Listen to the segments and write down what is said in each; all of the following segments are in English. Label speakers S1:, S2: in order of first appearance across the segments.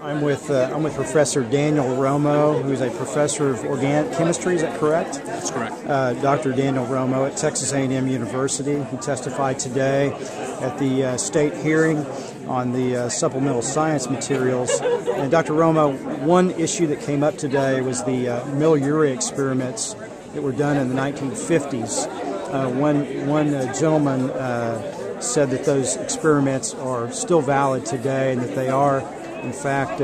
S1: I'm with Professor Daniel Romo, who's a professor of organic chemistry. Is that correct?
S2: That's correct.
S1: Dr. Daniel Romo at Texas A&M University. He testified today at the state hearing on the supplemental science materials. And Dr. Romo, one issue that came up today was the mill-urea experiments that were done in the 1950s. One gentleman said that those experiments are still valid today and that they are, in fact,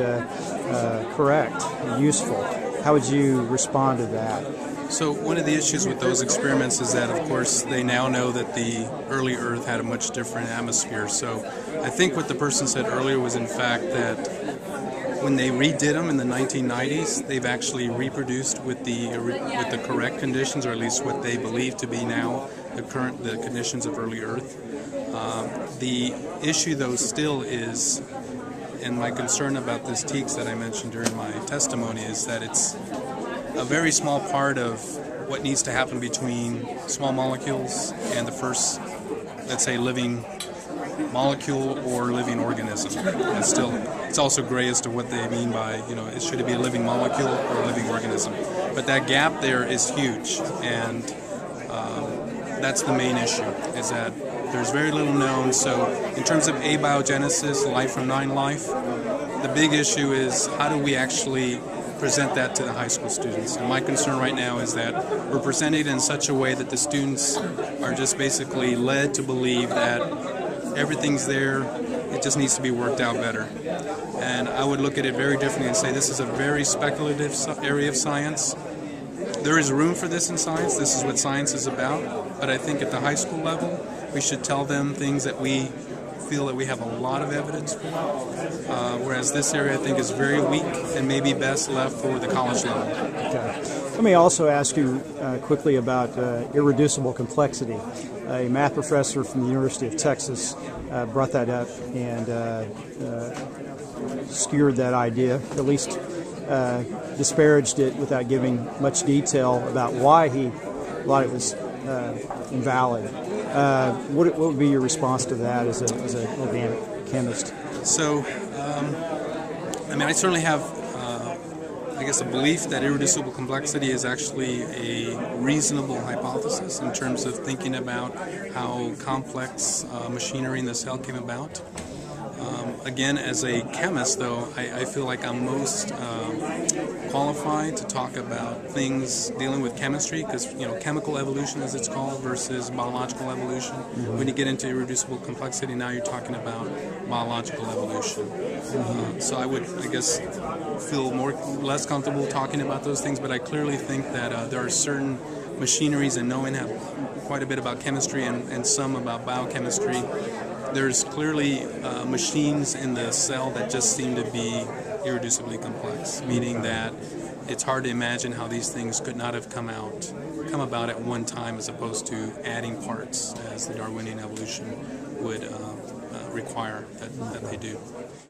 S1: correct and useful. How would you respond to that?
S2: So one of the issues with those experiments is that, of course, they now know that the early Earth had a much different atmosphere. So I think what the person said earlier was, in fact, that when they redid them in the 1990s, they've actually reproduced with the correct conditions, or at least what they believe to be now the conditions of early Earth. The issue, though, still is, and my concern about this TEACS that I mentioned during my testimony, is that it's a very small part of what needs to happen between small molecules and the first, let's say, living molecule or living organism. And still, it's also gray as to what they mean by, should it be a living molecule or a living organism? But that gap there is huge, and that's the main issue, is that there's very little known. So in terms of abiogenesis, life from non-life, the big issue is how do we actually present that to the high school students? And my concern right now is that we're presenting it in such a way that the students are just basically led to believe that everything's there, it just needs to be worked out better. And I would look at it very differently and say this is a very speculative area of science. There is room for this in science. This is what science is about. But I think at the high school level, we should tell them things that we feel that we have a lot of evidence for, whereas this area I think is very weak and maybe best left for the college level.
S1: Okay. Let me also ask you quickly about irreducible complexity. A math professor from the University of Texas brought that up and skewered that idea, at least disparaged it without giving much detail about why he thought it was invalid. What would be your response to that as an organic chemist?
S2: So, I certainly have, a belief that irreducible complexity is actually a reasonable hypothesis in terms of thinking about how complex machinery in the cell came about. Again, as a chemist, though, I feel like I'm most qualified to talk about things dealing with chemistry, because chemical evolution, as it's called, versus biological evolution. Mm-hmm. When you get into irreducible complexity, now you're talking about biological evolution. Mm-hmm. So I would, feel less comfortable talking about those things, but I clearly think that there are certain machineries, and knowing quite a bit about chemistry and some about biochemistry, there's clearly machines in the cell that just seem to be irreducibly complex, meaning that it's hard to imagine how these things could not have come about at one time, as opposed to adding parts, as the Darwinian evolution would require that they do.